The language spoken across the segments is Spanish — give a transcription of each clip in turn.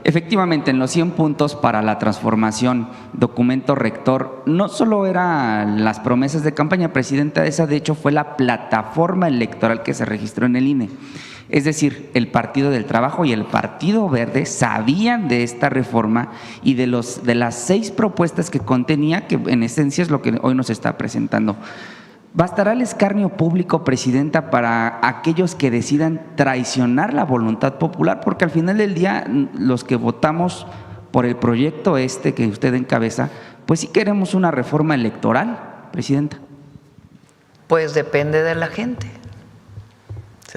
Efectivamente, en los 100 puntos para la transformación, documento rector, no solo eran las promesas de campaña, presidenta, esa de hecho fue la plataforma electoral que se registró en el INE. Es decir, el Partido del Trabajo y el Partido Verde sabían de esta reforma y de las 6 propuestas que contenía, que en esencia es lo que hoy nos está presentando. ¿Bastará el escarnio público, presidenta, para aquellos que decidan traicionar la voluntad popular? Porque al final del día, los que votamos por el proyecto que usted encabeza, pues sí queremos una reforma electoral, presidenta. Pues depende de la gente.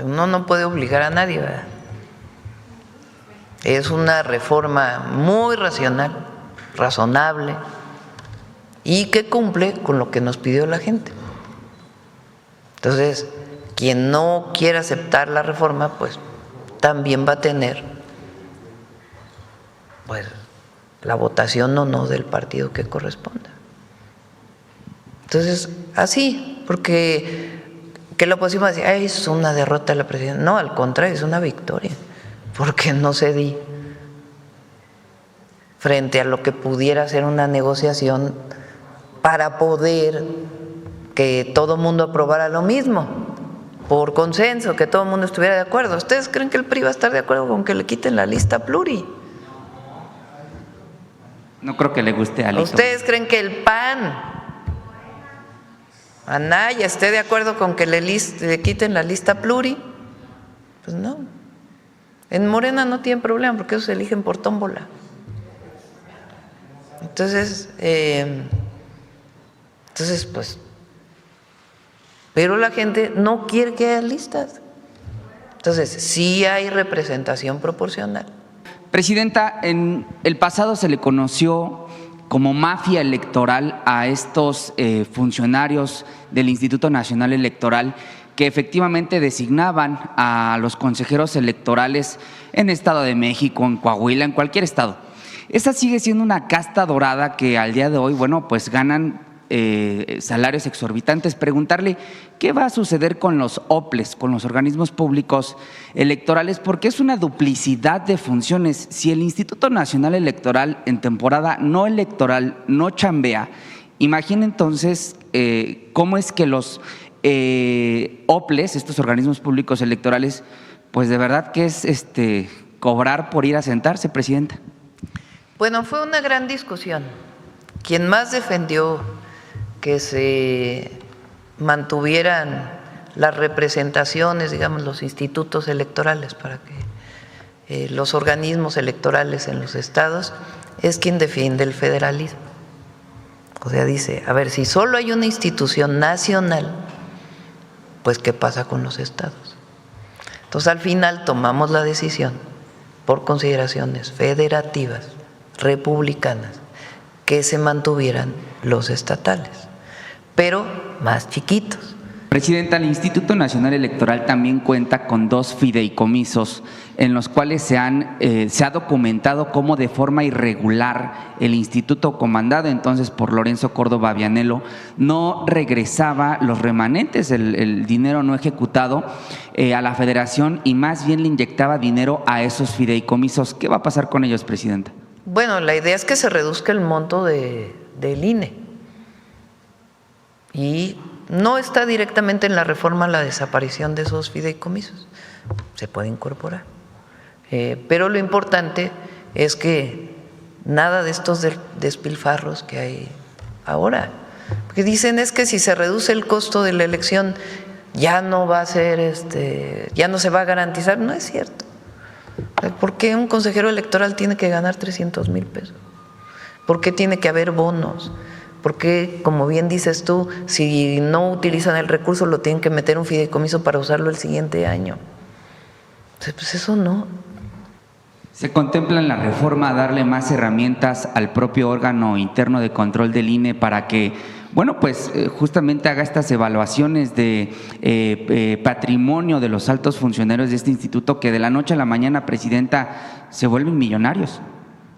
Uno no puede obligar a nadie, ¿verdad? Es una reforma muy racional, razonable y que cumple con lo que nos pidió la gente. Entonces, quien no quiera aceptar la reforma, pues también va a tener pues la votación o no del partido que corresponda. Entonces, así, porque que la oposición va a decir, ay, es una derrota de la presidencia. No, al contrario, es una victoria, porque no cedí frente a lo que pudiera ser una negociación para poder que todo el mundo aprobara lo mismo, por consenso, que todo el mundo estuviera de acuerdo. ¿Ustedes creen que el PRI va a estar de acuerdo con que le quiten la lista pluri? No creo que le guste a Alito. ¿Ustedes creen que el PAN, Anaya, esté de acuerdo con que le quiten la lista pluri? Pues no. En Morena no tienen problema porque ellos se eligen por tómbola. Entonces, pues, pero la gente no quiere que haya listas. Entonces, sí hay representación proporcional. Presidenta, en el pasado se le conoció como mafia electoral a estos funcionarios del Instituto Nacional Electoral que efectivamente designaban a los consejeros electorales en Estado de México, en Coahuila, en cualquier estado. Esa sigue siendo una casta dorada que al día de hoy, bueno, pues ganan salarios exorbitantes. Preguntarle qué va a suceder con los OPLES, con los organismos públicos electorales, porque es una duplicidad de funciones. Si el Instituto Nacional Electoral en temporada no electoral no chambea, imagine entonces cómo es que los OPLES, estos organismos públicos electorales, pues de verdad que es cobrar por ir a sentarse, presidenta. Bueno, fue una gran discusión. Quien más defendió que se mantuvieran las representaciones, digamos, los institutos electorales para que los organismos electorales en los estados, es quien defiende el federalismo. O sea, dice, a ver, si solo hay una institución nacional, pues ¿qué pasa con los estados? Entonces, al final tomamos la decisión por consideraciones federativas, republicanas, que se mantuvieran los estatales, pero más chiquitos. Presidenta, el Instituto Nacional Electoral también cuenta con 2 fideicomisos en los cuales se ha documentado cómo de forma irregular el instituto comandado entonces por Lorenzo Córdoba Vianello no regresaba los remanentes, el dinero no ejecutado a la federación y más bien le inyectaba dinero a esos fideicomisos. ¿Qué va a pasar con ellos, presidenta? Bueno, la idea es que se reduzca el monto del INE y no está directamente en la reforma la desaparición de esos fideicomisos, se puede incorporar, pero lo importante es que nada de estos despilfarros que hay ahora, porque dicen es que si se reduce el costo de la elección ya no va a ser, ya no se va a garantizar. No es cierto. ¿Por qué un consejero electoral tiene que ganar 300,000 pesos? ¿Por qué tiene que haber bonos? ¿Por qué, como bien dices tú, si no utilizan el recurso lo tienen que meter un fideicomiso para usarlo el siguiente año? Pues eso no. ¿Se contempla en la reforma darle más herramientas al propio órgano interno de control del INE para que, bueno, pues justamente haga estas evaluaciones de patrimonio de los altos funcionarios de este instituto que de la noche a la mañana, presidenta, se vuelven millonarios?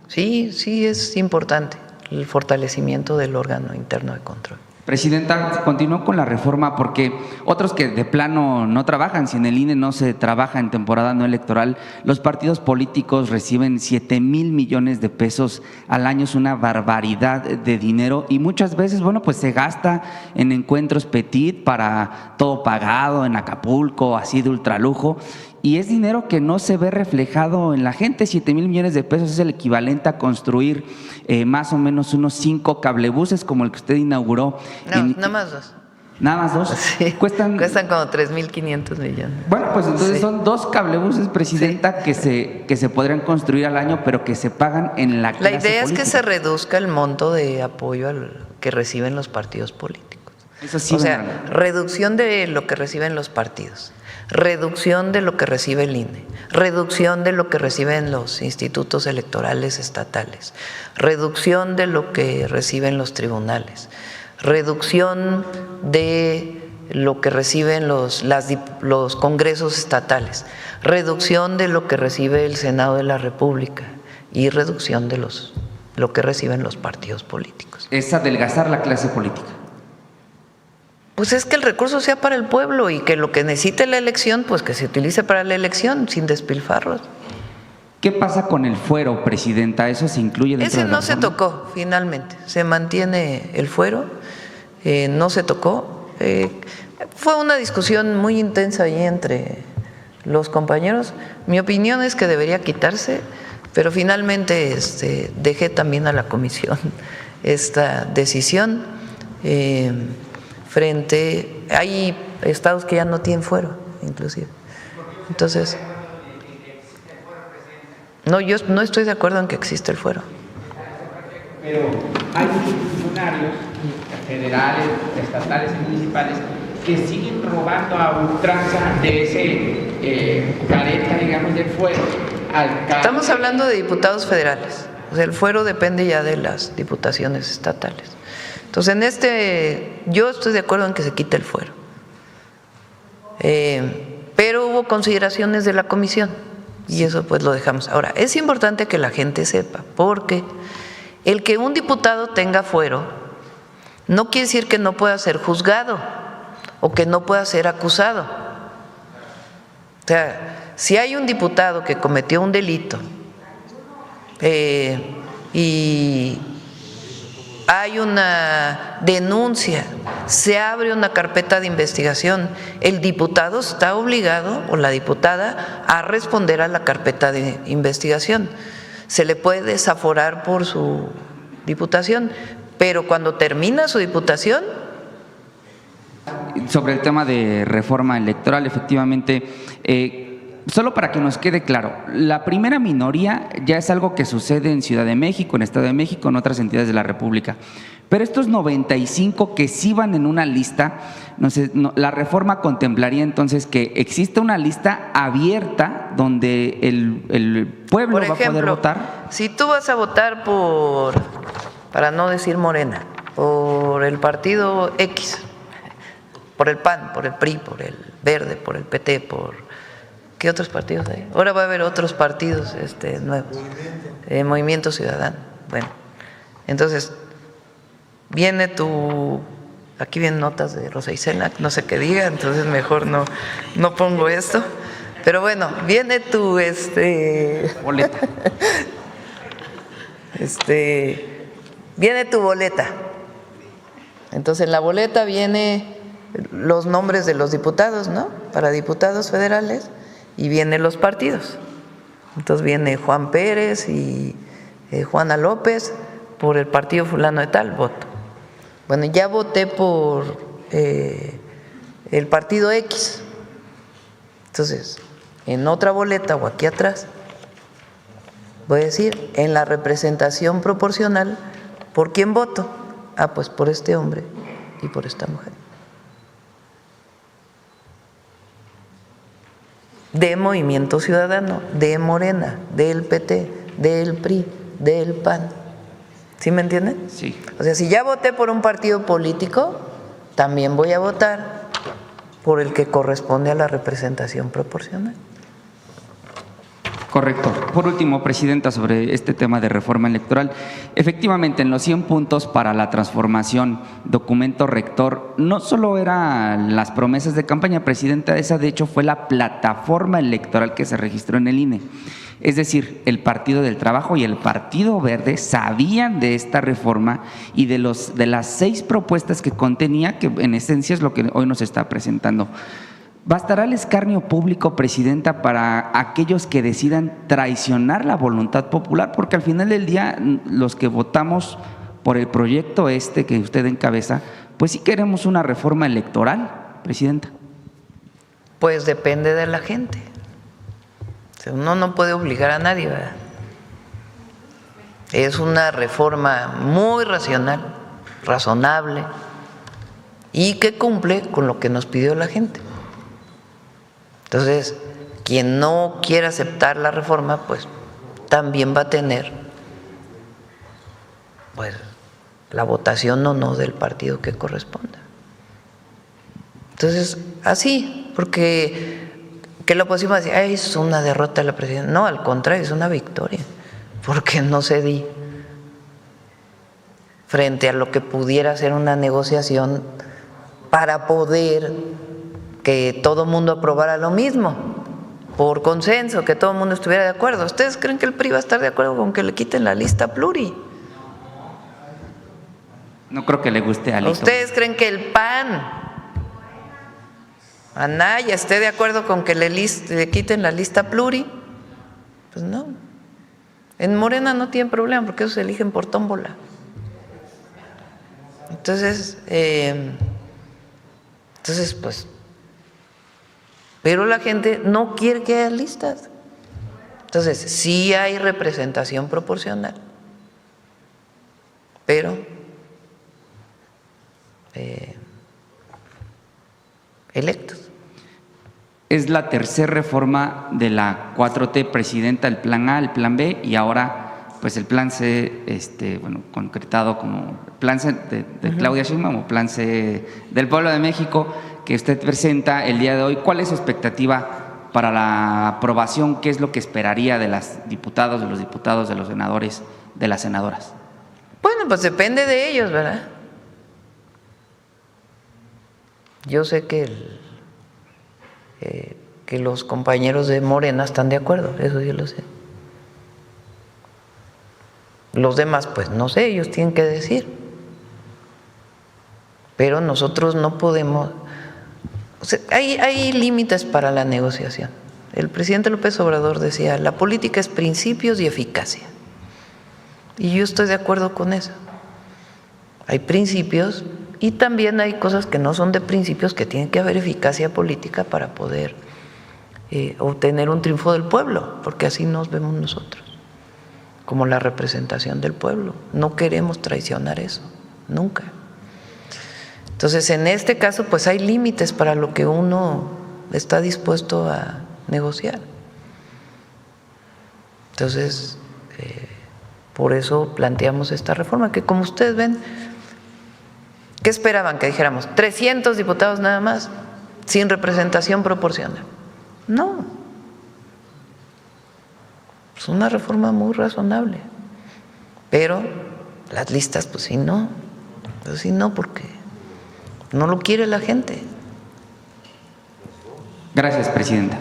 Sí, sí es importante el fortalecimiento del órgano interno de control. Presidenta, continúo con la reforma porque otros que de plano no trabajan, si en el INE no se trabaja en temporada no electoral, los partidos políticos reciben 7,000 millones de pesos al año, es una barbaridad de dinero y muchas veces, bueno, pues se gasta en encuentros petit para todo pagado, en Acapulco, así de ultralujo. Y es dinero que no se ve reflejado en la gente. 7,000 millones de pesos es el equivalente a construir más o menos unos 5 cablebuses como el que usted inauguró. No, nada más 2. ¿Nada más 2? Sí, cuestan como 3,500 millones. Bueno, pues entonces sí. Son 2 cablebuses, Presidenta, sí, que se podrían construir al año, pero que se pagan en la clase política. La idea es que se reduzca el monto de apoyo que reciben los partidos políticos. Eso sí, o sea, reducción de lo que reciben los partidos, reducción de lo que recibe el INE, reducción de lo que reciben los institutos electorales estatales, reducción de lo que reciben los tribunales, reducción de lo que reciben los congresos estatales, reducción de lo que recibe el Senado de la República y reducción de lo que reciben los partidos políticos. Es adelgazar la clase política. Pues es que el recurso sea para el pueblo y que lo que necesite la elección, pues que se utilice para la elección, sin despilfarros. ¿Qué pasa con el fuero, Presidenta? ¿Eso se incluye dentro de la reforma? Ese no se tocó, finalmente. Se mantiene el fuero, no se tocó. Fue una discusión muy intensa ahí entre los compañeros. Mi opinión es que debería quitarse, pero finalmente dejé también a la comisión esta decisión. Hay estados que ya no tienen fuero, inclusive. Entonces, no, yo no estoy de acuerdo en que exista el fuero. Pero hay muchos funcionarios federales, estatales y municipales que siguen robando a ultranza de ese careta, digamos, del fuero. Estamos hablando de diputados federales. O sea, el fuero depende ya de las diputaciones estatales. Entonces, yo estoy de acuerdo en que se quite el fuero. Pero hubo consideraciones de la comisión y eso pues lo dejamos. Ahora, es importante que la gente sepa, porque el que un diputado tenga fuero no quiere decir que no pueda ser juzgado o que no pueda ser acusado. O sea, si hay un diputado que cometió un delito y hay una denuncia, se abre una carpeta de investigación, el diputado está obligado o la diputada a responder a la carpeta de investigación. Se le puede desaforar por su diputación, pero cuando termina su diputación… Sobre el tema de reforma electoral, efectivamente, solo para que nos quede claro, la primera minoría ya es algo que sucede en Ciudad de México, en Estado de México, en otras entidades de la República. Pero estos 95 que sí van en una lista, la reforma contemplaría entonces que exista una lista abierta donde el pueblo va a poder votar. Si tú vas a votar para no decir Morena, por el partido X, por el PAN, por el PRI, por el Verde, por el PT, ¿qué otros partidos hay? Ahora va a haber otros partidos nuevos. Movimiento Ciudadano. Bueno, entonces viene aquí vienen notas de Rosa Isela, no sé qué diga, entonces mejor no pongo esto. Pero bueno, viene tu boleta. Viene tu boleta. Entonces en la boleta viene los nombres de los diputados, ¿no? Para diputados federales. Y vienen los partidos. Entonces viene Juan Pérez y Juana López por el partido fulano de tal, voto. Bueno, ya voté por el partido X. Entonces, en otra boleta o aquí atrás, voy a decir, en la representación proporcional, ¿por quién voto? Ah, pues por este hombre y por esta mujer. De Movimiento Ciudadano, de Morena, del PT, del PRI, del PAN. ¿Sí me entienden? Sí. O sea, si ya voté por un partido político, también voy a votar por el que corresponde a la representación proporcional. Correcto. Por último, Presidenta, sobre este tema de reforma electoral, efectivamente en los 100 puntos para la transformación, documento rector, no solo eran las promesas de campaña, Presidenta, esa de hecho fue la plataforma electoral que se registró en el INE. Es decir, el Partido del Trabajo y el Partido Verde sabían de esta reforma y de las 6 propuestas que contenía, que en esencia es lo que hoy nos está presentando. ¿Bastará el escarnio público, Presidenta, para aquellos que decidan traicionar la voluntad popular? Porque al final del día, los que votamos por el proyecto que usted encabeza, pues sí queremos una reforma electoral, Presidenta. Pues depende de la gente. O sea, uno no puede obligar a nadie, ¿verdad? Es una reforma muy racional, razonable y que cumple con lo que nos pidió la gente. Entonces, quien no quiera aceptar la reforma, pues también va a tener pues la votación o no del partido que corresponda. Entonces, así, porque que la oposición va a decir, ay, es una derrota de la presidencia. No, al contrario, es una victoria, porque no cedí frente a lo que pudiera ser una negociación para poder que todo el mundo aprobara lo mismo, por consenso, que todo el mundo estuviera de acuerdo. ¿Ustedes creen que el PRI va a estar de acuerdo con que le quiten la lista pluri? No creo que le guste a Alito. ¿Ustedes creen que el PAN, Anaya, esté de acuerdo con que le quiten la lista pluri? Pues no. En Morena no tienen problema porque ellos se eligen por tómbola. Entonces, pues, pero la gente no quiere que haya listas. Entonces, sí hay representación proporcional, pero electos. Es la tercera reforma de la 4T, Presidenta, el plan A, el plan B y ahora pues el plan C, concretado como plan C de Claudia Sheinbaum o plan C del Pueblo de México, que usted presenta el día de hoy. ¿Cuál es su expectativa para la aprobación? ¿Qué es lo que esperaría de las diputados, de los diputados, de los senadores, de las senadoras? Bueno, pues depende de ellos, ¿verdad? Yo sé que los compañeros de Morena están de acuerdo, eso yo lo sé. Los demás, pues no sé, ellos tienen que decir. Pero nosotros no podemos. O sea, hay límites para la negociación. El presidente López Obrador decía, la política es principios y eficacia. Y yo estoy de acuerdo con eso. Hay principios y también hay cosas que no son de principios, que tienen que haber eficacia política para poder obtener un triunfo del pueblo, porque así nos vemos nosotros, como la representación del pueblo. No queremos traicionar eso, nunca. Entonces, en este caso, pues hay límites para lo que uno está dispuesto a negociar. Entonces, por eso planteamos esta reforma, que como ustedes ven, ¿qué esperaban? Que dijéramos 300 diputados nada más, sin representación proporcional. No. Es una reforma muy razonable. Pero las listas, pues sí, no. Pues sí, no, porque no lo quiere la gente. Gracias, Presidenta.